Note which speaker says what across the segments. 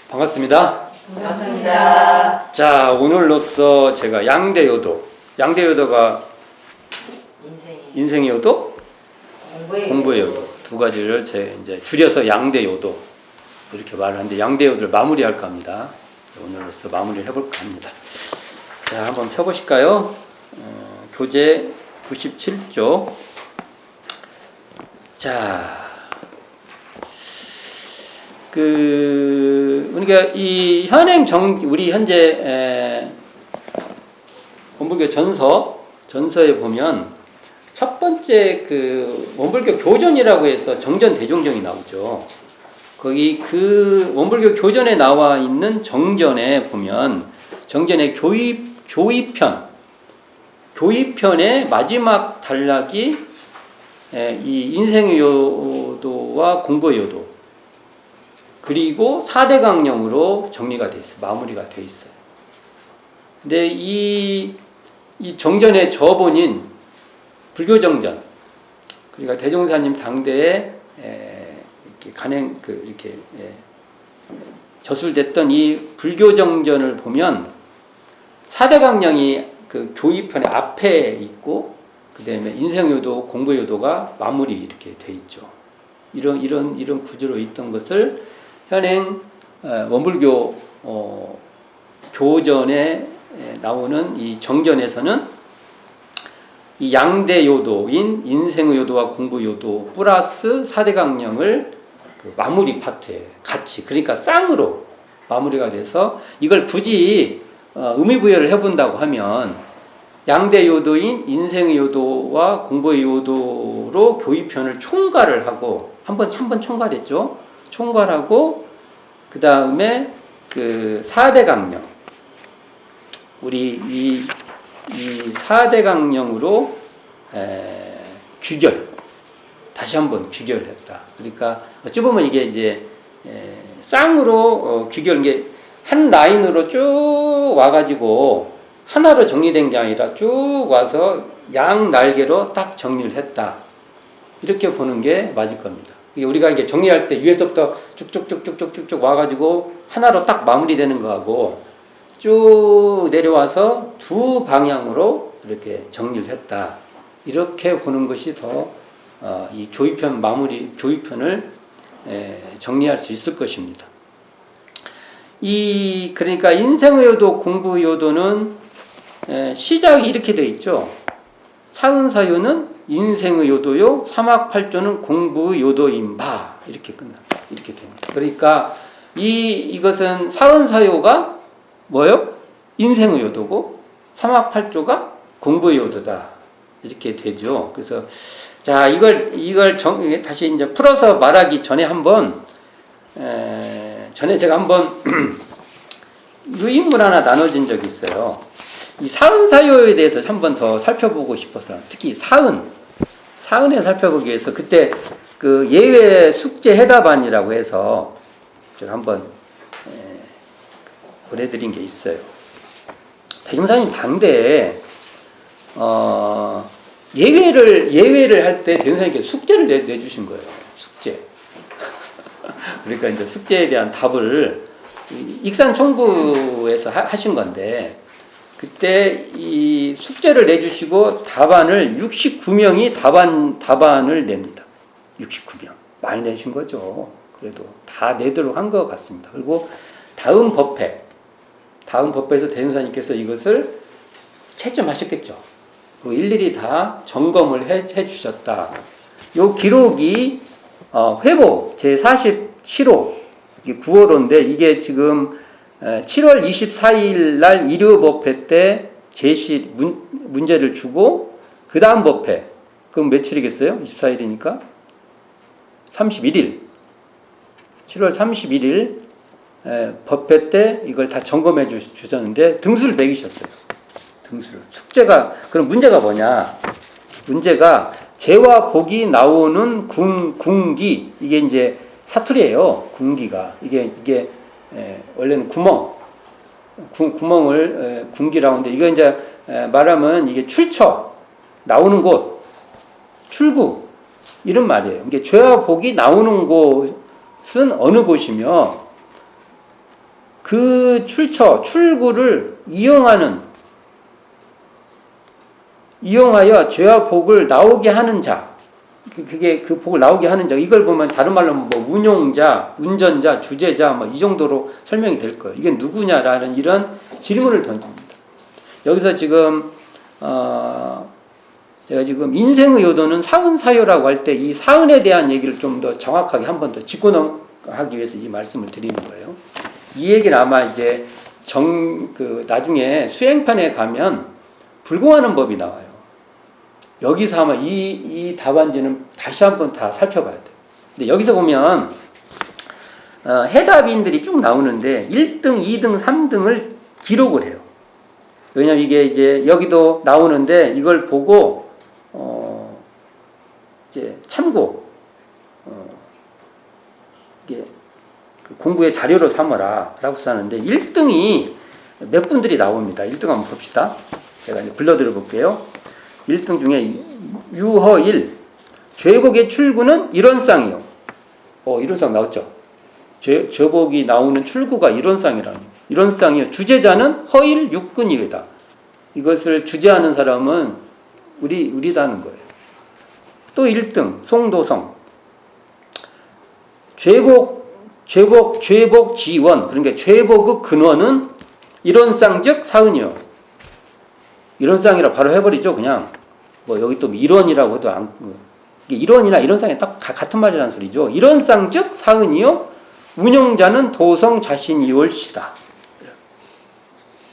Speaker 1: 반갑습니다.
Speaker 2: 반갑습니다.
Speaker 1: 자, 오늘로써 제가 양대 요도가 인생의 요도, 공부의 요도 두 가지를 이제 줄여서 양대 요도 이렇게 말을 하는데 양대 요도를 마무리할까 합니다. 오늘로써 마무리를 해볼까 합니다. 자, 한번 펴보실까요? 교재 97쪽. 자, 그러니까 이 우리 현재 원불교 전서에 보면 첫 번째 원불교 교전이라고 해서 정전 대종정이 나오죠. 거기 원불교 교전에 나와 있는 정전에 보면 정전의 교의편의 마지막 단락이 이 인생의 요도와 공부의 요도 그리고 4대 강령으로 정리가 돼 있어요. 마무리가 돼 있어요. 근데 이 정전의 저본인 불교정전, 그러니까 대종사님 당대에 이렇게 저술됐던 이 불교정전을 보면 4대 강령이 그 교의편의 앞에 있고, 그 다음에 인생요도, 공부요도가 마무리 이렇게 돼 있죠. 이런 구조로 있던 것을 현행 원불교 교전에 나오는 이 정전에서는 이 양대요도인 인생요도와 공부요도 플러스 4대 강령을 마무리 파트에 같이, 그러니까 쌍으로 마무리가 돼서 이걸 굳이 의미부여를 해본다고 하면 양대요도인 인생의 요도와 공부의 요도로 교의편을 총괄을 하고 한 번 총괄했죠. 총괄하고 그 다음에 4대 강령, 우리 이 4대 강령으로 다시 한번 규결을 했다. 그러니까 어찌 보면 이게 이제 쌍으로 규결, 게 한 라인으로 쭉 와가지고 하나로 정리된 게 아니라 쭉 와서 양 날개로 딱 정리를 했다. 이렇게 보는 게 맞을 겁니다. 우리가 이게 정리할 때 위에서부터 쭉쭉쭉쭉쭉쭉 와가지고 하나로 딱 마무리되는 거하고 쭉 내려와서 두 방향으로 이렇게 정리를 했다. 이렇게 보는 것이 더 이 교의편을 정리할 수 있을 것입니다. 그러니까 인생의 요도, 공부의 요도는 시작이 이렇게 되어 있죠. 사은사요는 인생의 요도요, 사막팔조는 공부의 요도인바. 이렇게 끝납니다. 이렇게 됩니다. 그러니까 이것은 사은사요가 뭐요? 인생의 요도고 사막팔조가 공부의 요도다. 이렇게 되죠. 그래서 자, 이걸 다시 이제 풀어서 말하기 전에 전에 제가 한번 유인물 하나 나눠진 적이 있어요. 이 사은사요에 대해서 한번 더 살펴보고 싶어서, 특히 사은에 살펴보기 위해서 그때 예외 숙제 해답안이라고 해서 제가 한번 보내드린 게 있어요. 대종사님 당대에 예외를 할 때 대종사님께 숙제를 내주신 거예요. 숙제. 그러니까 이제 숙제에 대한 답을 익산총부에서 하신 건데, 그때 이 숙제를 내주시고 답안을 69명이 답안을 냅니다. 69명. 많이 내신 거죠. 그래도 다 내도록 한 것 같습니다. 그리고 다음 법회에서 대종사님께서 이것을 채점하셨겠죠. 그리고 일일이 다 점검을 해 주셨다. 요 기록이 회복 제47호 9월호인데 이게 지금 7월 24일 날 일요법회 때 문제를 주고 그 다음 법회, 그럼 며칠이겠어요? 24일이니까 31일 7월 31일 법회 때 이걸 다 점검해 주셨는데 등수를 매기셨어요. 숙제가, 그럼 문제가 뭐냐? 문제가 재와 복이 나오는 궁기, 이게 이제 사투리예요. 궁기가 이게 원래는 구멍을 궁기라고 하는데, 이거 이제 말하면 이게 출처, 나오는 곳, 출구, 이런 말이에요. 이게 죄와 복이 나오는 곳은 어느 곳이며, 그 출구를 이용하여 죄와 복을 나오게 하는 자, 그게 그 복을 나오게 하는 자, 이걸 보면 다른 말로 뭐 운용자, 운전자, 주제자 뭐 이 정도로 설명이 될 거예요. 이게 누구냐라는 이런 질문을 던집니다. 여기서 지금 제가 지금 인생의 요도는 사은사요라고 할 때 이 사은에 대한 얘기를 좀 더 정확하게 한 번 더 짚고 넘어가기 위해서 이 말씀을 드리는 거예요. 이 얘기는 아마 이제 나중에 수행편에 가면 불공하는 법이 나와요. 여기서 아마 이 답안지는 다시 한번 다 살펴봐야 돼요. 근데 여기서 보면 해답인들이 쭉 나오는데 1등, 2등, 3등을 기록을 해요. 왜냐면 이게 이제 여기도 나오는데 이걸 보고 이제 참고 이게 그 공부의 자료로 삼아라라고 써는데 1등이 몇 분들이 나옵니다. 1등 한번 봅시다. 제가 이제 불러드려 볼게요. 1등 중에 유허일 죄복의 출구는 일원상이요. 일원상 나왔죠. 죄복이 나오는 출구가 일원상이라는 일원상이요. 주제자는 허일 육근이외다. 이것을 주제하는 사람은 우리다는 거예요. 또 1등 송도성 죄복 지원, 그러니까 죄복의 근원은 일원상 즉 사은이요. 일원상이라 바로 해버리죠. 그냥 뭐 여기 또 일원이라고 해도 일원이나 일원상이 딱 같은 말이라는 소리죠. 일원상 즉 사은이요. 운용자는 도성 자신이올시다.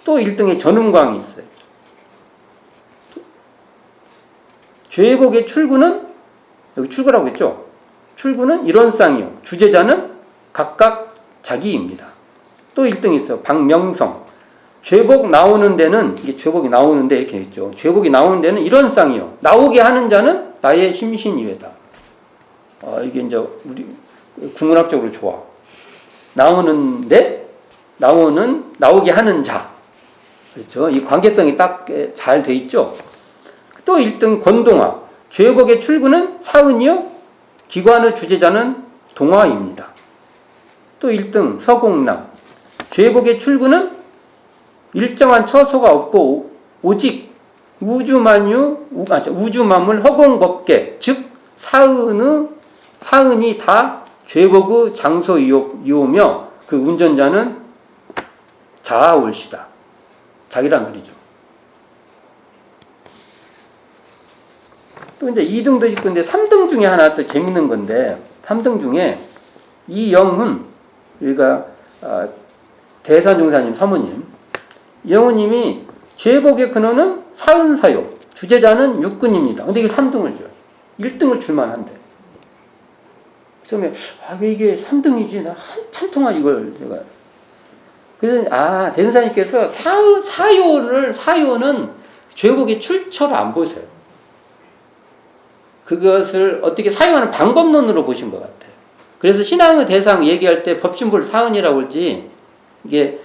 Speaker 1: 또 1등에 전음광이 있어요. 죄복의 출구는 여기 출구라고 했죠. 출구는 일원상이요. 주제자는 각각 자기입니다. 또 1등 있어요. 박명성. 죄복 나오는 데는, 이게 죄복이 나오는데 이렇게 있죠. 죄복이 나오는 데는 일원상이요. 나오게 하는 자는 나의 심신이외다. 이게 이제 우리 국문학적으로 좋아. 나오게 하는 자. 그렇죠. 이 관계성이 딱 잘 돼 있죠. 또 1등 권동화. 죄복의 출구는 사은이요. 기관의 주제자는 동화입니다. 또 1등 서공남. 죄복의 출구는 일정한 처소가 없고 오직 우주만물 허공법계 즉 사은이 다 죄복의 장소이오며 그 운전자는 자아올시다. 자기란 소리죠. 또 이제 2등도 있고 근데 3등 중에 하나 또 재밌는 건데 3등 중에 이영훈 우리가 대산종사님 사모님 영훈님이 죄복의 근원은 사은사요 주제자는 육근입니다. 근데 이게 3등을 줘요. 1등을 줄만 한데 그러면 왜 이게 3등이지? 나 한참 동안 이걸 제가 그래서 대산사님께서 사요는 죄복의 출처를 안 보세요. 그것을 어떻게 사용하는 방법론으로 보신 것 같아요. 그래서 신앙의 대상 얘기할 때 법신불 사은이라고 그러지 이게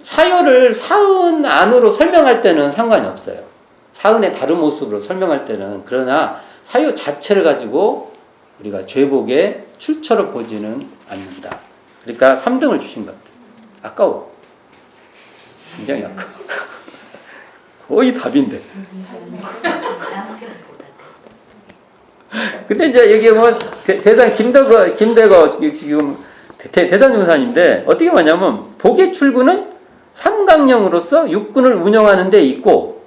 Speaker 1: 사요를 사은 안으로 설명할 때는 상관이 없어요. 사은의 다른 모습으로 설명할 때는. 그러나 사요 자체를 가지고 우리가 죄복의 출처로 보지는 않는다. 그러니까 3등을 주신 것 같아요. 아까워. 굉장히 아까워. 거의 답인데. 근데 이제 여기 뭐 대상 김대거 지금 대산종사님인데 어떻게 하냐면 복의 출구는 삼강령으로서 육군을 운영하는 데 있고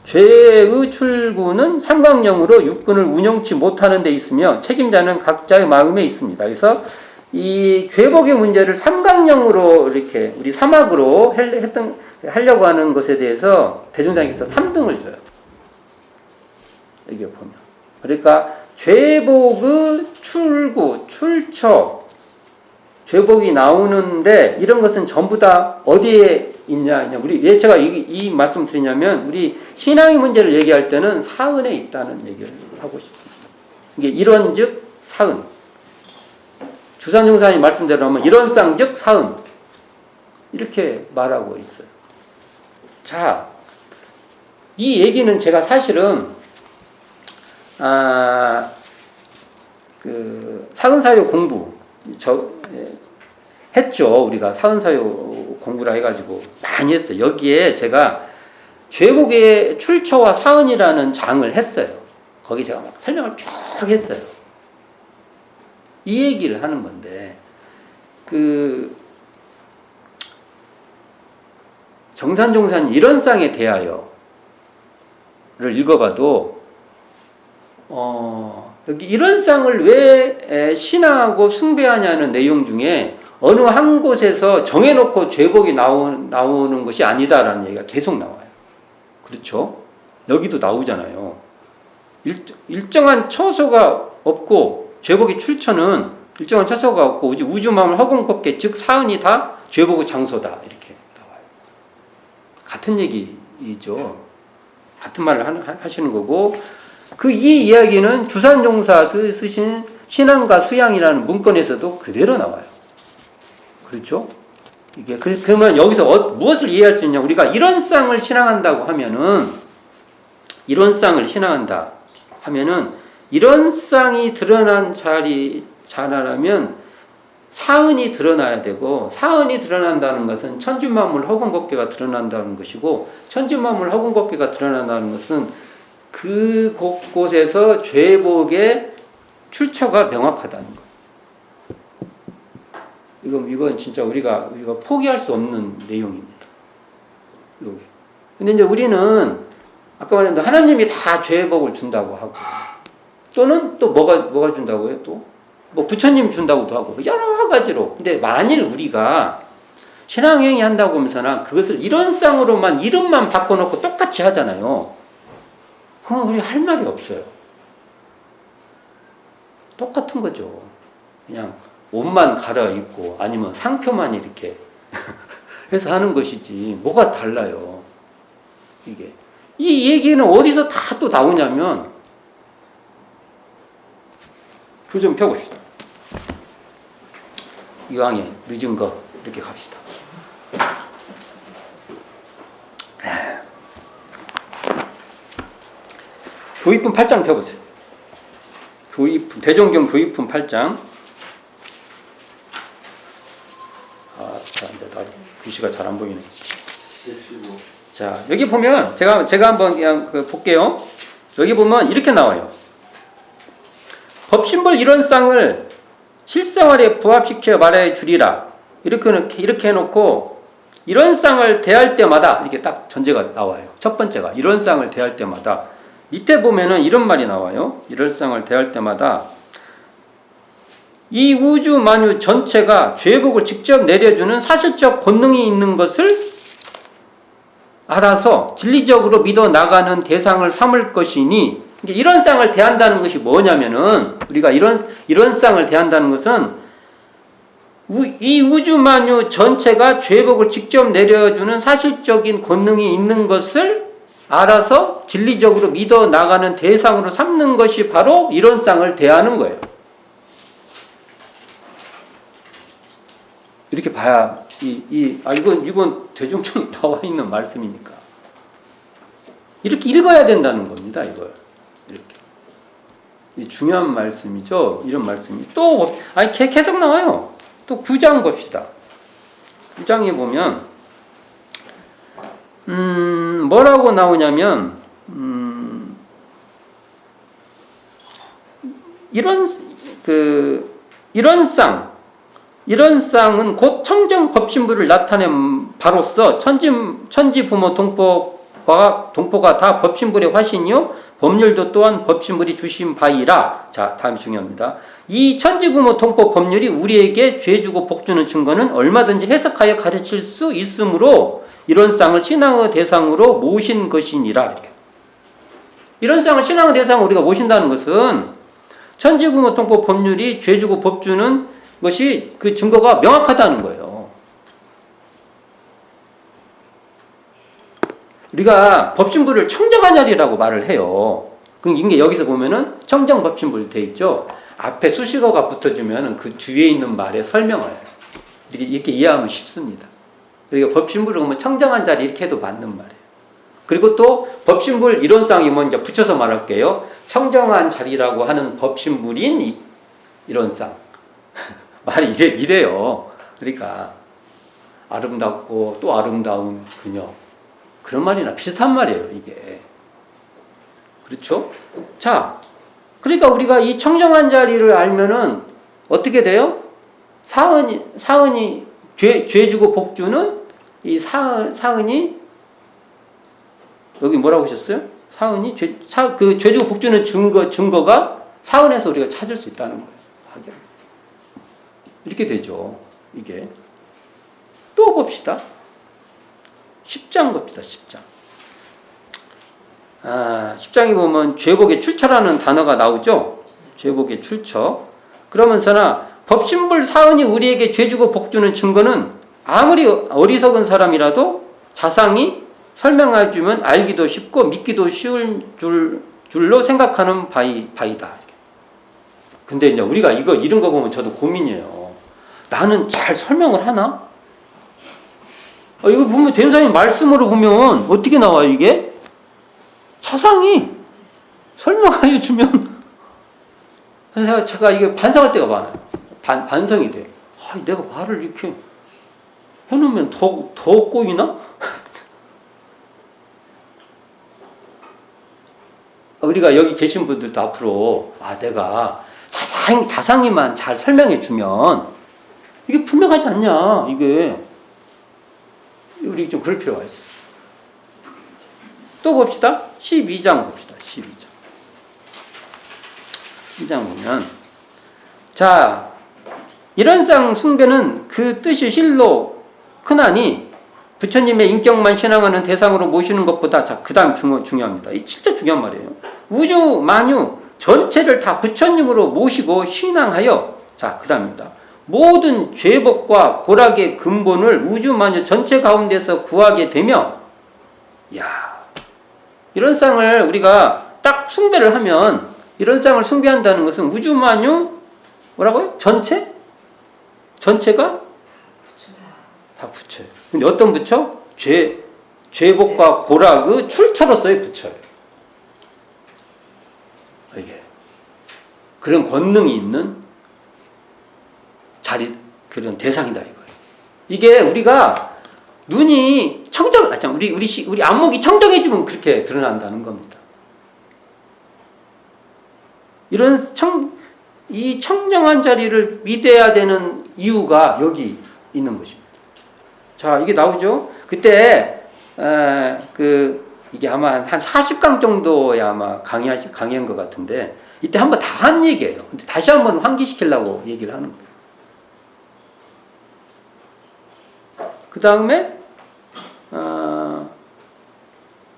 Speaker 1: 죄의 출구는 삼강령으로 육군을 운영치 못하는 데 있으며 책임자는 각자의 마음에 있습니다. 그래서 이 죄복의 문제를 삼강령으로 이렇게 우리 사막으로 하려고 하는 것에 대해서 대종장께서 3등을 줘요. 여기 보면. 그러니까 죄복의 출구, 출처, 죄복이 나오는데 이런 것은 전부 다 어디에 있냐? 우리 왜 제가 이 말씀 드리냐면 우리 신앙의 문제를 얘기할 때는 사은에 있다는 얘기를 하고 싶습니다. 이게 일원즉 사은. 주산종사님 말씀대로 하면 일원상즉 사은. 이렇게 말하고 있어요. 자, 이 얘기는 제가 사실은 사은사요 공부 했죠. 우리가 사은사유 공부를 해가지고 많이 했어요. 여기에 제가 죄복의 출처와 사은이라는 장을 했어요. 거기 제가 막 설명을 쫙 했어요. 이 얘기를 하는 건데, 정산종산 이런 쌍에 대하여를 읽어봐도, 여기 이런 쌍을 왜 신앙하고 숭배하냐는 내용 중에 어느 한 곳에서 정해놓고 죄복이 나오는 것이 아니다라는 얘기가 계속 나와요. 그렇죠? 여기도 나오잖아요. 일정한 처소가 없고, 죄복의 출처는 일정한 처소가 없고, 우주마음을 허공껍게, 즉 사은이 다 죄복의 장소다. 이렇게 나와요. 같은 얘기죠. 같은 말을 하시는 거고, 이 이야기는 주산종사 쓰신 신앙과 수양이라는 문건에서도 그대로 나와요. 그렇죠? 이게 그러면 여기서 무엇을 이해할 수 있냐? 우리가 이런 쌍을 신앙한다고 하면은, 이런 쌍을 신앙한다 하면은, 이런 쌍이 드러난 자라면 사은이 드러나야 되고, 사은이 드러난다는 것은 천지만물 허공법계가 드러난다는 것이고, 천지만물 허공법계가 드러난다는 것은 그 곳곳에서 죄복의 출처가 명확하다는 것. 이건 진짜 우리가 포기할 수 없는 내용입니다. 요게. 근데 이제 우리는 아까 말했는데 하나님이 다 죄복을 준다고 하고, 또는 또 뭐가 준다고요? 또 뭐 부처님 준다고도 하고 여러 가지로. 근데 만일 우리가 신앙행위 한다고 하면서나 그것을 이런 쌍으로만 이름만 바꿔놓고 똑같이 하잖아요. 그럼 우리 할 말이 없어요. 똑같은 거죠. 그냥 옷만 갈아입고 아니면 상표만 이렇게 해서 하는 것이지 뭐가 달라요. 이게 이 얘기는 어디서 다 또 나오냐면, 표 좀 펴봅시다. 이왕에 늦은 거 이렇게 갑시다. 교의품 8장 펴보세요. 대종경 교의품 8장. 이제 나도 글씨가 잘 안 보이네. 자, 여기 보면 제가 한번 그냥 볼게요. 여기 보면 이렇게 나와요. 법신벌 이런 쌍을 실생활에 부합시켜 말해 주리라. 이렇게 해놓고, 이런 쌍을 대할 때마다 이렇게 딱 전제가 나와요. 첫 번째가 이런 쌍을 대할 때마다. 밑에 보면은 이런 말이 나와요. 이런 쌍을 대할 때마다 이 우주 만유 전체가 죄복을 직접 내려주는 사실적 권능이 있는 것을 알아서 진리적으로 믿어 나가는 대상을 삼을 것이니, 이런 쌍을 대한다는 것이 뭐냐면은, 우리가 이런 쌍을 대한다는 것은 이 우주 만유 전체가 죄복을 직접 내려주는 사실적인 권능이 있는 것을 알아서 진리적으로 믿어 나가는 대상으로 삼는 것이 바로 이런 쌍을 대하는 거예요. 이렇게 봐야 이건 대종청에 나와 있는 말씀이니까 이렇게 읽어야 된다는 겁니다. 이걸 이렇게 중요한 말씀이죠. 이런 말씀이 또 계속 나와요. 또 9장 봅시다. 9장에 보면 뭐라고 나오냐면 이런 쌍은 곧 청정 법신부를 나타낸 바로서 천지 부모 동포가 다 법신불의 화신이요 법률도 또한 법신불이 주신 바이라. 자, 다음이 중요합니다. 이 천지 부모 동포 법률이 우리에게 죄 주고 복 주는 증거는 얼마든지 해석하여 가르칠 수 있으므로 이런 쌍을 신앙의 대상으로 모신 것이니라. 이렇게. 이런 쌍을 신앙의 대상으로 우리가 모신다는 것은 천지 부모 동포 법률이 죄 주고 복 주는 것이 그 증거가 명확하다는 거예요. 우리가 법신불을 청정하냐리라고 말을 해요. 그럼 이게 여기서 보면은 청정 법신불 돼 있죠. 앞에 수식어가 붙어주면 그 뒤에 있는 말에 설명을 해요. 이렇게 이해하면 쉽습니다. 그러니까 법신불을 보면 청정한 자리 이렇게 해도 맞는 말이에요. 그리고 또 법신불 이론상이 먼저 붙여서 말할게요. 청정한 자리라고 하는 법신불인 이론상. 말이 이래요. 그러니까 아름답고 또 아름다운 그녀. 그런 말이나 비슷한 말이에요, 이게. 그렇죠? 자, 그러니까 우리가 이 청정한 자리를 알면은 어떻게 돼요? 사은이 죄 주고 복 주는 이 사은이 여기 뭐라고 하셨어요? 사은이 죄 주고 복 주는 증거가 사은에서 우리가 찾을 수 있다는 거예요. 하긴. 이렇게 되죠. 이게. 또 봅시다. 10장 봅시다. 10장. 10장에 보면 죄복의 출처라는 단어가 나오죠. 죄복의 출처. 그러면서나 법신불 사은이 우리에게 죄 주고 복 주는 증거는 아무리 어리석은 사람이라도 자상히 설명해 주면 알기도 쉽고 믿기도 쉬울 줄로 생각하는 바이다. 근데 이제 우리가 이런 거 보면 저도 고민이에요. 나는 잘 설명을 하나? 이거 보면 대명사님 말씀으로 보면 어떻게 나와요, 이게? 자상히 설명해 주면 제가 이게 반성할 때가 많아요. 반성이 돼. 내가 말을 이렇게 해놓으면 더 꼬이나? 우리가 여기 계신 분들도 앞으로 내가 자상히만 잘 설명해 주면 이게 분명하지 않냐, 이게. 우리 좀 그럴 필요가 있어요. 또 봅시다. 12장 봅시다. 12장 보면, 자, 이런 상 숭배는 그 뜻이 실로 크나니 부처님의 인격만 신앙하는 대상으로 모시는 것보다, 자, 그 다음 중요합니다. 이 진짜 중요한 말이에요. 우주 만유 전체를 다 부처님으로 모시고 신앙하여, 자, 그 다음입니다. 모든 죄복과 고락의 근본을 우주 만유 전체 가운데서 구하게 되며, 이런 상을 우리가 딱 숭배를 하면, 이런 상을 숭배한다는 것은 우주 만유 뭐라고요? 전체가 다 부처예요. 근데 어떤 부처? 죄복과 고락의 출처로서의 부처예요. 이게 그런 권능이 있는 그런 대상이다 이거예요. 이게 우리가 눈이 우리 안목이 청정해지면 그렇게 드러난다는 겁니다. 이 청정한 자리를 믿어야 되는 이유가 여기 있는 것입니다. 자, 이게 나오죠? 그때, 이게 아마 한 40강 정도에 아마 강의한 것 같은데, 이때 한번 다 한 얘기예요. 근데 다시 한번 환기시키려고 얘기를 하는 거예요. 그 다음에,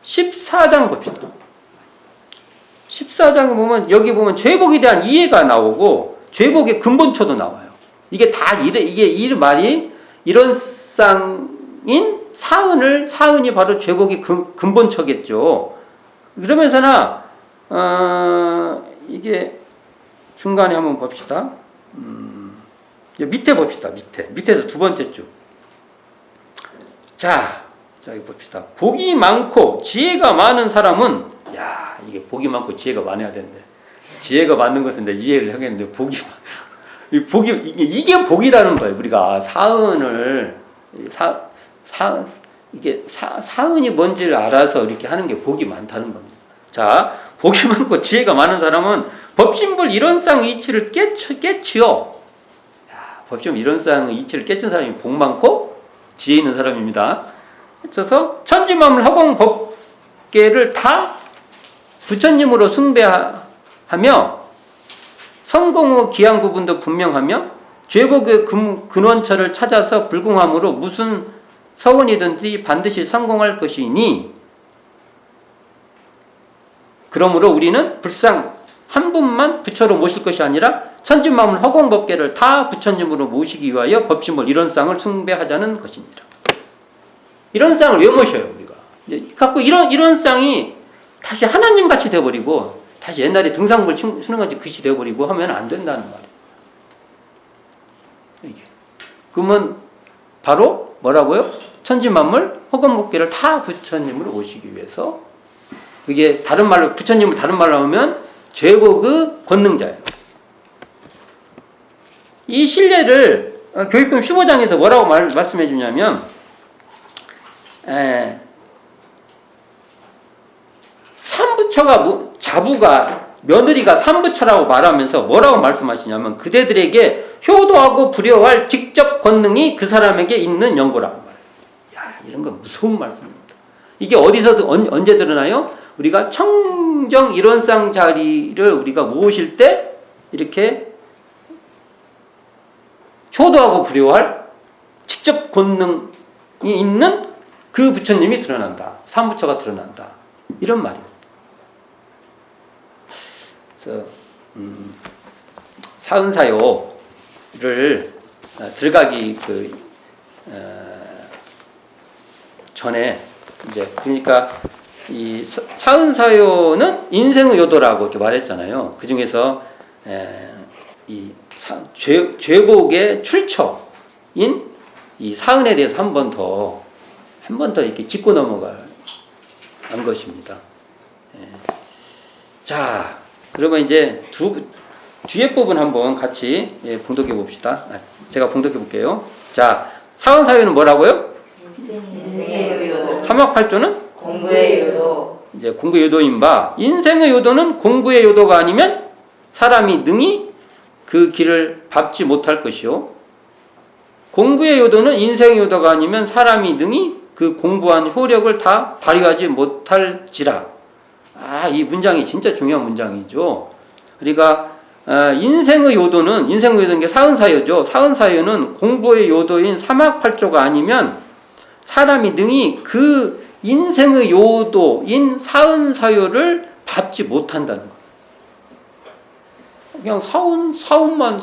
Speaker 1: 14장 봅시다. 14장에 보면, 여기 보면 죄복에 대한 이해가 나오고, 죄복의 근본초도 나와요. 이게 다 이게 말이, 이런 쌍인 사은이 바로 죄복의 근본처겠죠. 그러면서나 이게 중간에 한번 봅시다. 밑에 봅시다. 밑에서 두 번째 줄. 자, 여기 봅시다. 복이 많고 지혜가 많은 사람은, 이게 복이 많고 지혜가 많아야 되는데, 지혜가 많은 것은 내 이해를 하겠는데 이게 복이라는 거예요. 우리가 사은을 사은이 뭔지를 알아서 이렇게 하는 게 복이 많다는 겁니다. 자, 복이 많고 지혜가 많은 사람은 법신불 이론상 이치를 깨치요. 법신 이론상 이치를 깨친 사람이 복 많고 지혜 있는 사람입니다. 그래서 천지만물 허공 법계를 다 부처님으로 숭배하며 성공의 기한 구분도 분명하며 죄복의 근원처를 찾아서 불궁함으로 무슨 서원이든지 반드시 성공할 것이니, 그러므로 우리는 불상 한 분만 부처로 모실 것이 아니라 천지만물 허공법계를 다 부처님으로 모시기 위하여 법신불 이론상을 숭배하자는 것입니다. 이론상을 왜 모셔요, 우리가? 갖고 이론상이 다시 하나님같이 되어버리고 다시 옛날에 등상불 수능같이 그릇이 되어버리고 하면 안 된다는 말이에요. 이게. 그러면 바로 뭐라고요? 천지만물 허공법계를 다 부처님으로 모시기 위해서, 그게 부처님을 다른 말로 하면 죄복의 권능자예요. 이 신뢰를 교육금 15장에서 뭐라고 말씀해 주냐면 삼부처가 자부가 며느리가 삼부처라고 말하면서 뭐라고 말씀하시냐면 그대들에게 효도하고 부려할 직접 권능이 그 사람에게 있는 연고라고 말해요. 야, 이런 건 무서운 말씀입니다. 이게 어디서든 언제 드러나요? 우리가 청정 일원상 자리를 우리가 모실 때 이렇게 효도하고 부려할 직접 권능이 있는 그 부처님이 드러난다. 삼부처가 드러난다. 이런 말입니다. 그래서 사은사요를 들어가기 전에 이제 그러니까 이 사은사요는 인생의 요도라고 이렇게 말했잖아요. 그 중에서 이 죄복의 출처인 이 사은에 대해서 한 번 더 이렇게 짚고 넘어갈 것입니다. 자, 그러면 이제 뒤에 부분 한번 같이 봉독해 봅시다. 제가 봉독해 볼게요. 자, 사은사유는 뭐라고요?
Speaker 2: 인생의 요도.
Speaker 1: 삼학팔조는
Speaker 2: 공부의 요도.
Speaker 1: 이제 공부의 요도인 바, 인생의 요도는 공부의 요도가 아니면 사람이 능히 그 길을 밟지 못할 것이요. 공부의 요도는 인생의 요도가 아니면 사람이 능히 그 공부한 효력을 다 발휘하지 못할지라. 이 문장이 진짜 중요한 문장이죠. 그러니까 인생의 요도는 게 사은사유죠. 사은사유는 공부의 요도인 삼학팔조가 아니면 사람이 능히 그 인생의 요도인 사은사유를 밟지 못한다는 거예요. 그냥 사은사유만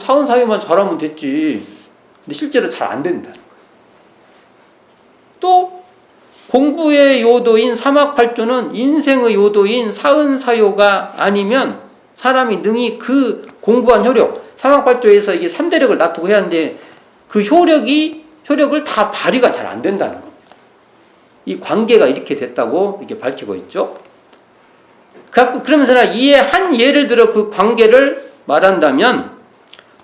Speaker 1: 잘하면 됐지. 근데 실제로 잘 안 된다는 거예요. 또 공부의 요도인 삼학팔조는 인생의 요도인 사은사요가 아니면 사람이 능히 그 공부한 효력, 삼학팔조에서 이게 3대력을 놔두고 해야 하는데 그 효력을 다 발휘가 잘 안 된다는 겁니다. 이 관계가 이렇게 됐다고 이렇게 밝히고 있죠. 그러면서 한 예를 들어 그 관계를 말한다면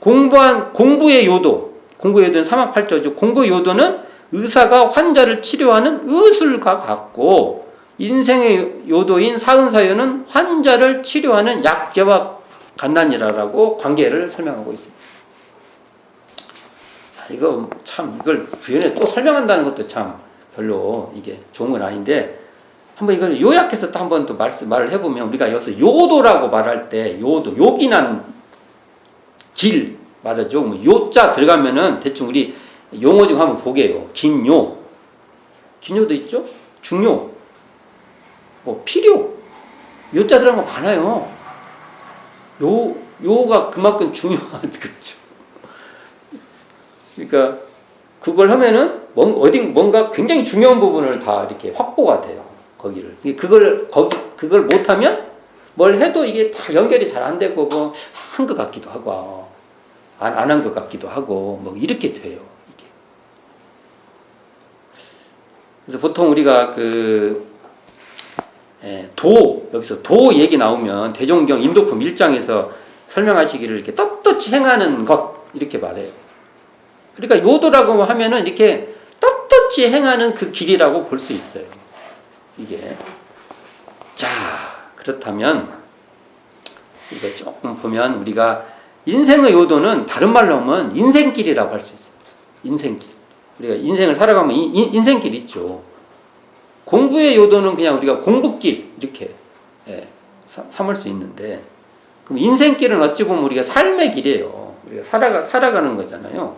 Speaker 1: 공부의 요도는 삼학팔조죠. 공부의 요도는 의사가 환자를 치료하는 의술과 같고 인생의 요도인 사은사유는 환자를 치료하는 약재와 같나니라라고 관계를 설명하고 있습니다. 자, 이걸 부연에 또 설명한다는 것도 참 별로 이게 좋은 건 아닌데 한번 이걸 요약해서 또 한번 또 말을 해보면 우리가 여기서 요도라고 말할 때 요긴한 길 말하죠. 뭐 요자 들어가면은 대충 우리 용어 중 한번 보게요. 긴요도 있죠. 중요, 뭐 필요, 요자 들어간 거 많아요. 요가 그만큼 중요한 거죠. 그러니까 그걸 하면은 뭔가 굉장히 중요한 부분을 다 이렇게 확보가 돼요. 거기를. 그걸 못하면 뭘 해도 이게 다 연결이 잘 안 되고 뭐 한 것 같기도 하고 안 한 것 같기도 하고 뭐 이렇게 돼요. 이게. 그래서 보통 우리가 여기서 도 얘기 나오면 대종경 인도품 1장에서 설명하시기를 이렇게 떳떳이 행하는 것 이렇게 말해요. 그러니까 요도라고 하면은 이렇게 떳떳이 행하는 그 길이라고 볼 수 있어요. 이게. 자, 그렇다면 이거 조금 보면 우리가 인생의 요도는 다른 말로 하면 인생길이라고 할 수 있어요. 인생길. 우리가 인생을 살아가면 인생길 있죠. 공부의 요도는 그냥 우리가 공부길 이렇게 삼을 수 있는데 그럼 인생길은 어찌 보면 우리가 삶의 길이에요. 우리가 살아가는 거잖아요.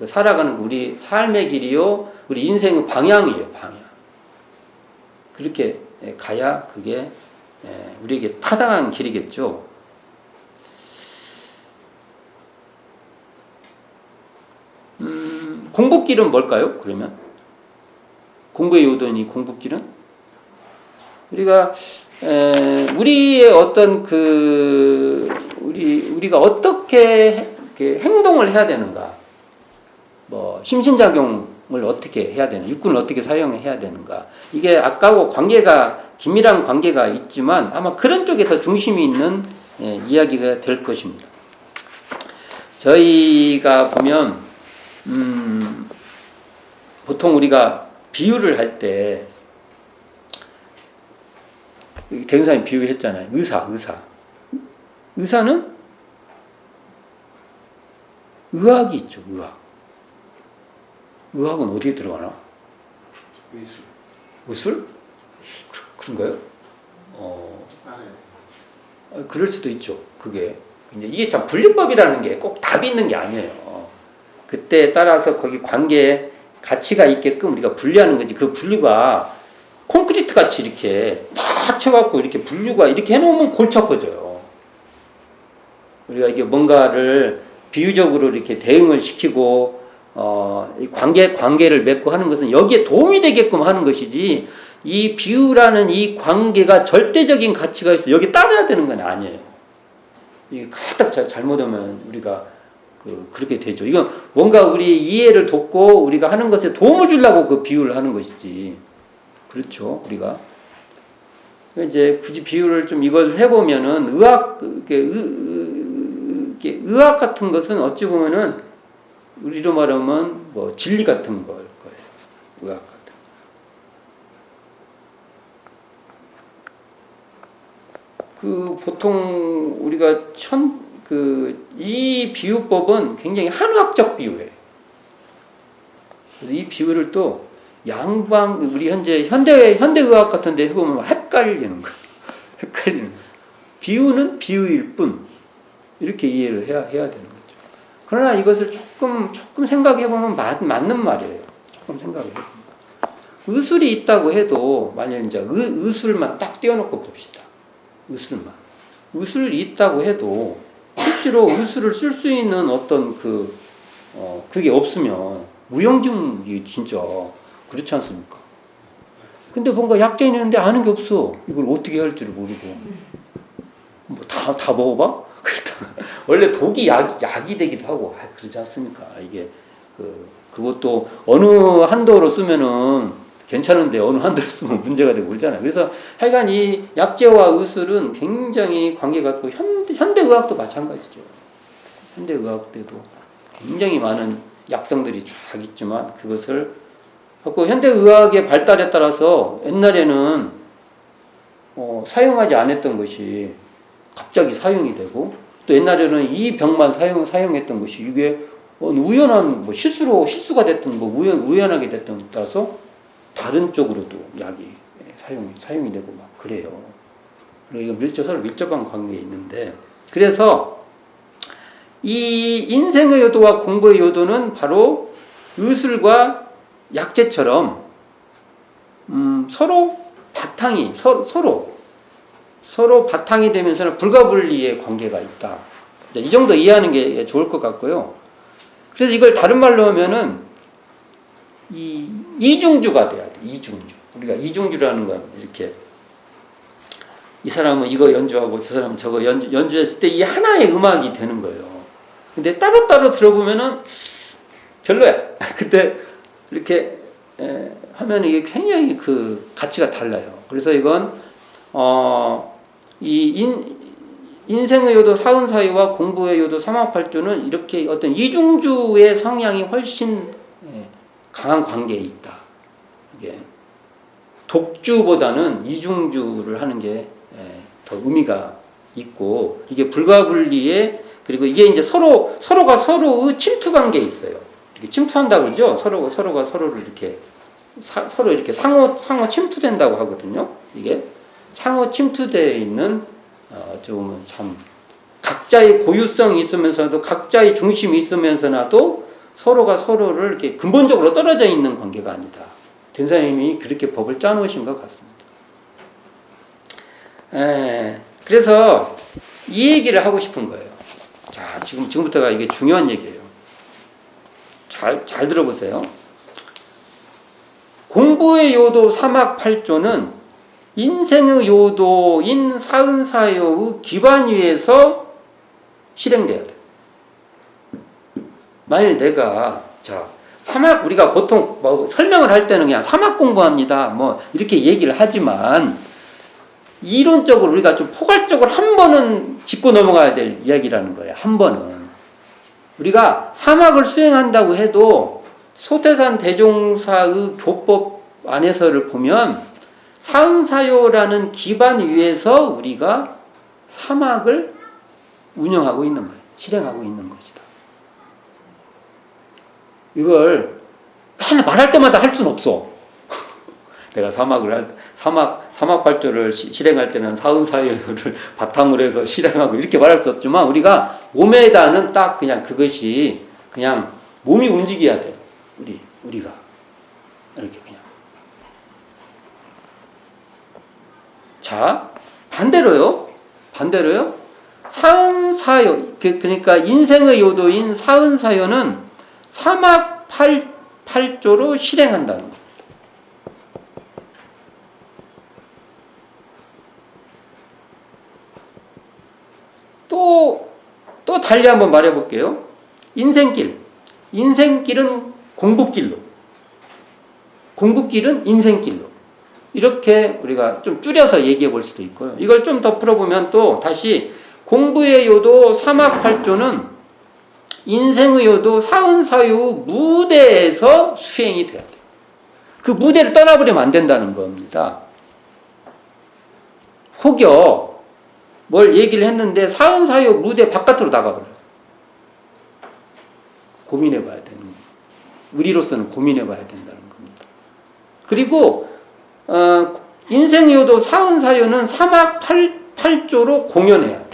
Speaker 1: 살아가는 거 우리 삶의 길이요. 우리 인생의 방향이에요. 방향. 그렇게 가야 그게 우리에게 타당한 길이겠죠. 공부길은 뭘까요? 그러면 공부의 요도니 공부길은 우리가 우리의 어떤 우리가 어떻게 행동을 해야 되는가, 뭐 심신작용을 어떻게 해야 되는가, 육군을 어떻게 사용해야 되는가, 이게 아까하고 긴밀한 관계가 있지만 아마 그런 쪽에 더 중심이 있는 이야기가 될 것입니다. 저희가 보면 보통 우리가 비유를 할 때 대운사님 비유했잖아요. 의사는 의학이 있죠. 의학은 어디에 들어가나? 의술? 그런가요? 그럴 수도 있죠. 그게 이게 참 분류법이라는 게 꼭 답이 있는 게 아니에요. 그때에 따라서 거기 관계에 가치가 있게끔 우리가 분류하는 거지. 그 분류가 콘크리트 같이 이렇게 딱 쳐갖고 이렇게 분류가 이렇게 해놓으면 골치 아파져요. 우리가 이게 뭔가를 비유적으로 이렇게 대응을 시키고 이 관계를 맺고 하는 것은 여기에 도움이 되게끔 하는 것이지, 이 비유라는 이 관계가 절대적인 가치가 있어 여기 따라야 되는 건 아니에요. 이게 가닥 잘못하면 우리가 그렇게 되죠. 이건 뭔가 우리 이해를 돕고 우리가 하는 것에 도움을 주려고 그 비유를 하는 것이지. 그렇죠, 우리가. 이제 굳이 비유를 좀 이걸 해보면은 의학 같은 것은 어찌 보면은 우리로 말하면 뭐 진리 같은 걸 거예요. 의학 같은. 보통 우리가 이 비유법은 굉장히 한의학적 비유예요. 그래서 이 비유를 또 우리 현대의학 같은 데 해보면 헷갈리는 거예요. 헷갈리는 거예요. 비유는 비유일 뿐. 이렇게 이해를 해야 되는 거죠. 그러나 이것을 조금 생각해보면 맞는 말이에요. 조금 생각해보면. 의술이 있다고 해도, 만약에 이제 의술만 딱 떼어놓고 봅시다. 의술이 있다고 해도, 실제로 의술을 쓸 수 있는 어떤 그게 없으면, 무용증이 진짜, 그렇지 않습니까? 근데 뭔가 약재는 있는데 아는 게 없어. 이걸 어떻게 할 줄을 모르고. 뭐 다 먹어봐? 원래 독이 약이 되기도 하고, 그러지 않습니까? 이게, 그것도 어느 한도로 쓰면은 괜찮은데 어느 한도로 쓰면 문제가 되고 그러잖아요. 그래서 하여간 이 약재와 의술은 굉장히 관계가 있고, 현대의학도 마찬가지죠. 현대의학 때도 굉장히 많은 약성들이 쫙 있지만, 그것을 현대의학의 발달에 따라서 옛날에는 사용하지 않았던 것이 갑자기 사용이 되고, 또 옛날에는 이 병만 사용했던 것이 이게 우연한 실수가 됐든 우연하게 됐든 따라서 다른 쪽으로도 약이 사용이 되고 막 그래요. 이거 서로 밀접한 관계에 있는데, 그래서 이 인생의 요도와 공부의 요도는 바로 의술과 약재처럼 서로 바탕이 되면서는 불가분리의 관계가 있다. 이 정도 이해하는 게 좋을 것 같고요. 그래서 이걸 다른 말로 하면은 이중주가 돼야 돼. 이중주. 우리가 이중주라는 건 이렇게, 이 사람은 이거 연주하고 저 사람은 저거 연주했을 때 이 하나의 음악이 되는 거예요. 근데 따로따로 들어보면은 별로야. 그때 이렇게 하면 이게 굉장히 가치가 달라요. 그래서 이건 인생의 요도 사은사이와 공부의 요도 삼학팔조는 이렇게 어떤 이중주의 성향이 훨씬 강한 관계에 있다. 이게 독주보다는 이중주를 하는 게 더 의미가 있고, 이게 불가분리에, 그리고 이게 이제 서로가 서로의 침투 관계에 있어요. 이렇게 침투한다고 그러죠. 서로가 서로를 이렇게 서로 이렇게 상호 침투된다고 하거든요. 이게 상호 침투되어 있는 좀 참 각자의 고유성이 있으면서도 각자의 중심이 있으면서나도 서로가 서로를 이렇게 근본적으로 떨어져 있는 관계가 아니다. 된사님이 그렇게 법을 짜놓으신 것 같습니다. 그래서 이 얘기를 하고 싶은 거예요. 자, 지금부터가 이게 중요한 얘기예요. 잘 들어보세요. 공부의 요도 삼학팔조는 인생의 요도인 사은사요의 기반 위에서 실행돼야 돼. 만일 내가 삼학, 우리가 보통 설명을 할 때는 그냥 삼학 공부합니다 이렇게 얘기를 하지만, 이론적으로 우리가 좀 포괄적으로 한 번은 짚고 넘어가야 될 이야기라는 거예요. 한 번은. 우리가 사막을 수행한다고 해도 소태산 대종사의 교법 안에서를 보면 사은사요라는 기반 위에서 우리가 사막을 운영하고 있는 거예요. 실행하고 있는 것이다. 이걸 맨날 말할 때마다 할 수는 없어. 내가 사막 발조를 실행할 때는 사은사요를 바탕으로 해서 실행하고 이렇게 말할 수 없지만 우리가 몸에다는 딱 그냥 그것이 그냥 몸이 움직여야 돼요. 우리가 이렇게 그냥. 자, 반대로요. 사은사요, 그러니까 인생의 요도인 사은사요는 사막 팔조로 실행한다는 거예요. 또 달리 한번 말해볼게요. 인생길은 공부길은 인생길로. 이렇게 우리가 좀 줄여서 얘기해 볼 수도 있고요. 이걸 좀 더 풀어보면 또 다시 공부의 요도 사막팔조는 인생의 요도 사은사요 무대에서 수행이 돼야 돼요. 그 무대를 떠나버리면 안 된다는 겁니다. 혹여 뭘 얘기를 했는데 사은사요 무대 바깥으로 나가버려요. 고민해 봐야 되는 거예요. 우리로서는 고민해 봐야 된다는 겁니다. 그리고 인생의 요도 사은사요는 사막 팔조로 공연해야 돼요.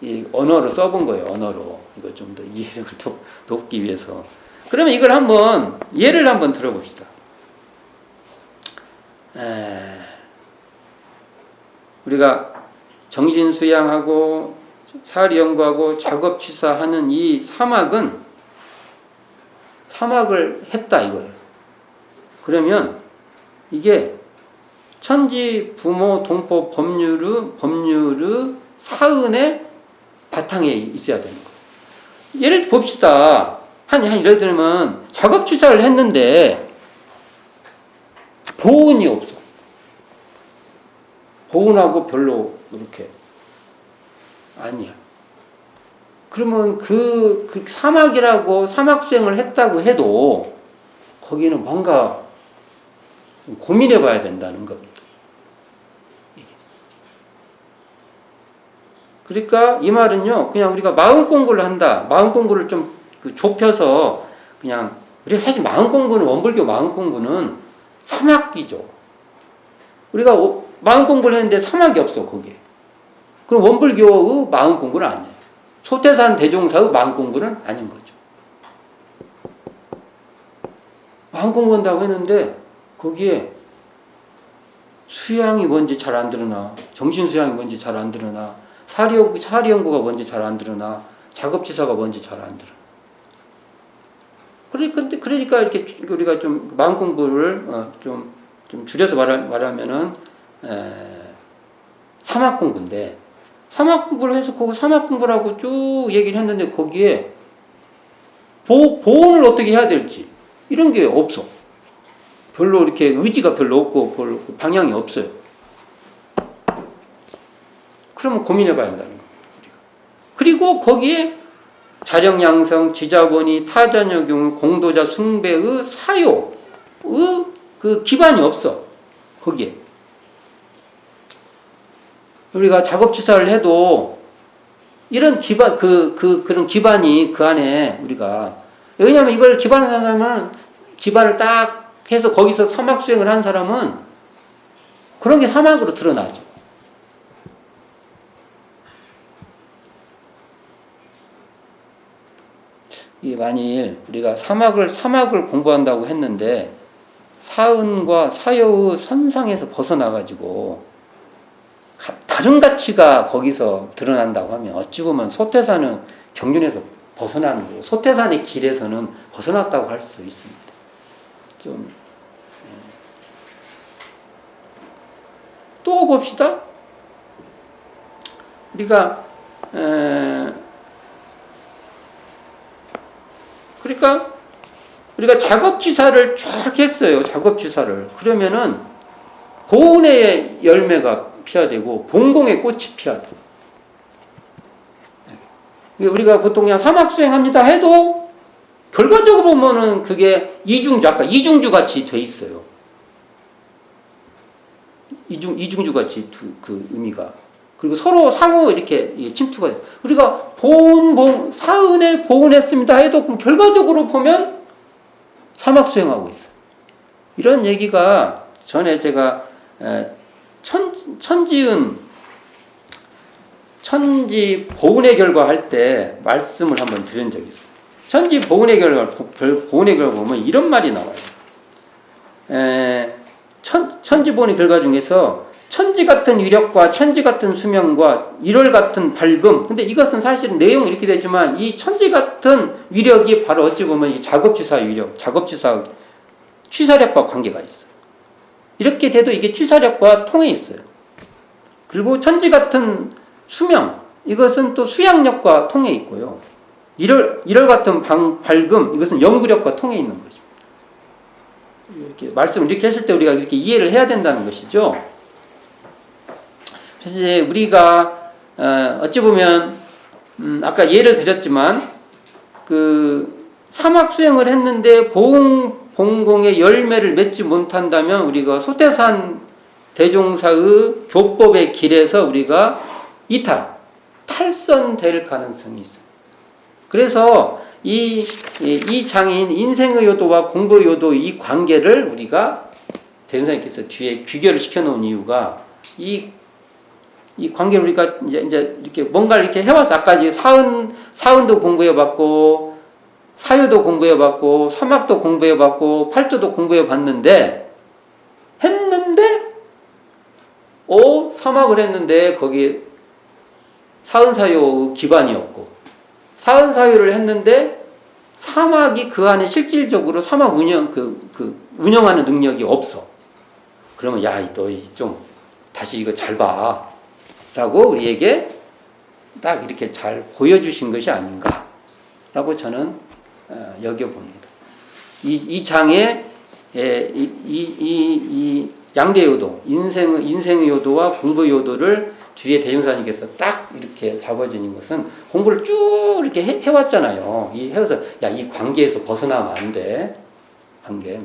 Speaker 1: 이 언어로 써본 거예요. 언어로. 이걸 좀 더 이해를 돕기 위해서. 그러면 이걸 한번 예를 한번 들어봅시다. 우리가 정신수양하고 사리연구하고 작업취사하는 이 사막을 했다 이거예요. 그러면 이게 천지, 부모, 동법, 법률의 사은의 바탕에 있어야 되는 거예요. 예를 봅시다. 예를 들면 작업취사를 했는데 보은이 없어. 보은하고 별로 이렇게 아니야. 그러면 그 사막이라고 사막 수행을 했다고 해도 거기는 뭔가 고민해 봐야 된다는 겁니다. 그러니까 이 말은요, 그냥 우리가 마음 공부를 한다. 마음 공부를 좀 좁혀서 그냥 우리가 사실 마음 공부는 원불교 마음 공부는 사막이죠. 우리가 마음 공부를 했는데 사막이 없어 거기에. 그럼 원불교의 마음 공부는 아니에요. 소태산 대종사의 마음 공부는 아닌 거죠. 마음 공부한다고 했는데 거기에 수양이 뭔지 잘 안 드러나, 정신 수양이 뭔지 잘 안 드러나, 사리연구가 뭔지 잘 안 드러나, 작업치사가 뭔지 잘 안 드러나. 그러니까 이렇게 우리가 좀 마음 공부를 좀 줄여서 말하면은 사막 공부인데, 사막 공부를 해서 거기 사막 공부라고 쭉 얘기를 했는데 거기에 보온을 어떻게 해야 될지 이런 게 없어. 별로 이렇게 의지가 별로 없고 별로 방향이 없어요. 그러면 고민해 봐야 한다는 겁니다. 그리고 거기에 자력양성, 지자권이, 타자녀 경우, 공도자 숭배의 사요의 그 기반이 없어. 거기에. 우리가 작업치사를 해도 이런 기반, 그런 기반이 그 안에 우리가, 왜냐하면 이걸 기반을 한 사람은 기반을 딱 해서 거기서 사막 수행을 한 사람은 그런 게 사막으로 드러나죠. 이 만일 우리가 사막을 공부한다고 했는데 사은과 사요의 선상에서 벗어나가지고 다른 가치가 거기서 드러난다고 하면 어찌 보면 소태산은 경륜에서 벗어나는 거고 소태산의 길에서는 벗어났다고 할 수 있습니다. 또 봅시다. 그러니까 우리가 작업치사를 쫙 했어요. 작업치사를. 그러면은 보은의 열매가 피어야 되고 봉공의 꽃이 피어야 돼요. 우리가 보통 그냥 사막수행합니다 해도 결과적으로 보면은 그게 이중주, 아까 이중주 같이 돼 있어요. 이중주 같이 그 의미가. 그리고 서로 상호 이렇게 침투가 돼요. 우리가 사은에 보은했습니다 해도 그럼 결과적으로 보면 사막수행하고 있어요. 이런 얘기가 전에 제가 천지 보은의 결과 할 때 말씀을 한번 드린 적이 있어요. 천지 보은의 결과 보면 이런 말이 나와요. 천지 보은의 결과 중에서 천지 같은 위력과 천지 같은 수명과 일월 같은 밝음. 근데 이것은 사실은 내용이 이렇게 되지만 이 천지 같은 위력이 바로 어찌 보면 이 작업주사 위력, 작업주사 취사력과 관계가 있어요. 이렇게 돼도 이게 취사력과 통해 있어요. 그리고 천지 같은 수명, 이것은 또 수양력과 통해 있고요. 일월 같은 밝음, 이것은 연구력과 통해 있는 거죠. 이렇게 말씀을 이렇게 하실 때 우리가 이렇게 이해를 해야 된다는 것이죠. 그래서 이제 우리가 어찌 보면 아까 예를 드렸지만 그 사막 수행을 했는데 봉공의 열매를 맺지 못한다면 우리가 소태산 대종사의 교법의 길에서 우리가 탈선될 가능성이 있어요. 그래서 이 장인 인생의 요도와 공부의 요도 이 관계를 우리가 대종사님께서 뒤에 귀결을 시켜놓은 이유가 이 관계를 우리가 이제 이렇게 뭔가를 이렇게 해왔어. 아까 이제 사은도 공부해봤고, 사유도 공부해봤고, 사막도 공부해봤고, 팔조도 공부해봤는데, 사막을 했는데, 거기 사은사유 기반이었고, 사은사유를 했는데, 사막이 그 안에 실질적으로 사막 운영하는 능력이 없어. 그러면, 야, 너희 좀, 다시 이거 잘 봐. 라고 우리에게 딱 이렇게 잘 보여주신 것이 아닌가 라고 저는 여겨봅니다. 이 장에 이 양대요도, 인생의 요도와 공부의 요도를 뒤에 대종사님께서 딱 이렇게 잡아주는 것은 공부를 쭉 이렇게 해왔잖아요. 해서 이 관계에서 벗어나면 안 돼. 관계.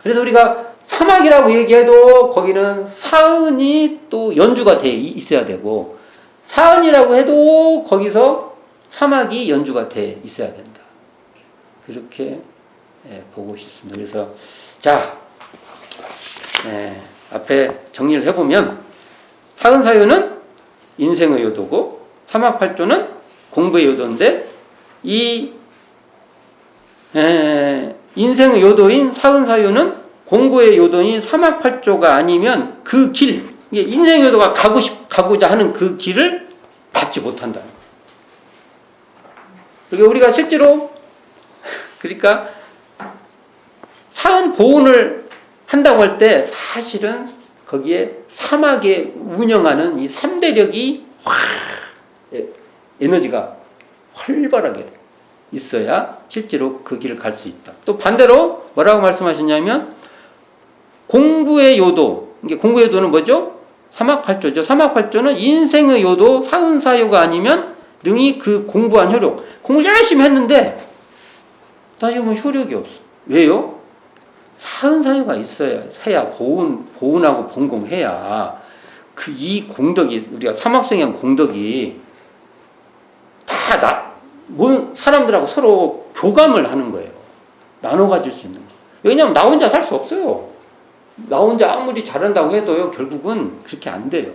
Speaker 1: 그래서 우리가 사막이라고 얘기해도 거기는 사은이 또 연주가 돼 있어야 되고, 사은이라고 해도 거기서 사막이 연주가 돼 있어야 된다. 그렇게 보고 싶습니다. 그래서 앞에 정리를 해보면 사은사유는 인생의 요도고 사막팔조는 공부의 요도인데 이 인생의 요도인 사은사유는 공부의 요도인 사막팔조가 아니면 그 길, 인생의 요도가 가고자 하는 그 길을 밟지 못한다는 거예요. 그러니까 우리가 실제로 그러니까 사은 보온을 한다고 할 때 사실은 거기에 사막에 운영하는 이 3대력이 에너지가 활발하게 있어야 실제로 그 길을 갈 수 있다. 또 반대로 뭐라고 말씀하셨냐면 공부의 요도, 이게 공부의 요도는 뭐죠? 사막팔조죠. 사막팔조는 인생의 요도, 사은사유가 아니면 능히 그 공부한 효력. 공부를 열심히 했는데 다시 보면 효력이 없어. 왜요? 사은사유가 해야 보은하고 본공해야 이 공덕이 우리가 사막수행한 공덕이 다 사람들하고 서로 교감을 하는 거예요. 나눠 가질 수 있는 거. 왜냐하면 나 혼자 살 수 없어요. 나 혼자 아무리 잘한다고 해도요, 결국은 그렇게 안 돼요.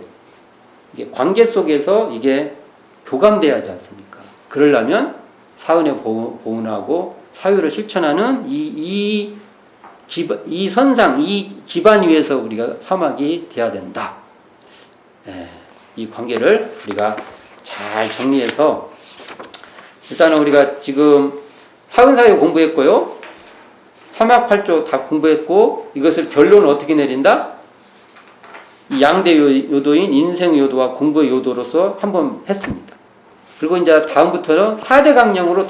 Speaker 1: 이게 관계 속에서 이게 교감돼야지 않습니까? 그러려면 사은의 보은하고 사유를 실천하는 이 선상, 이 기반 위에서 우리가 사막이 돼야 된다. 이 관계를 우리가 잘 정리해서 일단은 우리가 지금 사은사유 공부했고요. 사막팔조 다 공부했고 이것을 결론을 어떻게 내린다? 이 양대 요도인 인생 요도와 공부의 요도로서 한번 했습니다. 그리고 이제 다음부터는 4대 강령으로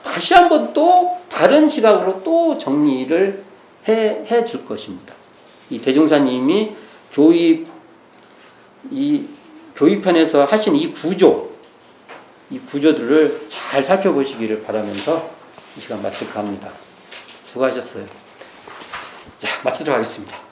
Speaker 1: 다시 한번 또 다른 시각으로 또 정리를 해 줄 것입니다. 이 대종사님이 교입편에서 하신 이 구조, 이 구조들을 잘 살펴보시기를 바라면서 이 시간 마칠까 합니다. 수고하셨어요. 자, 마치도록 하겠습니다.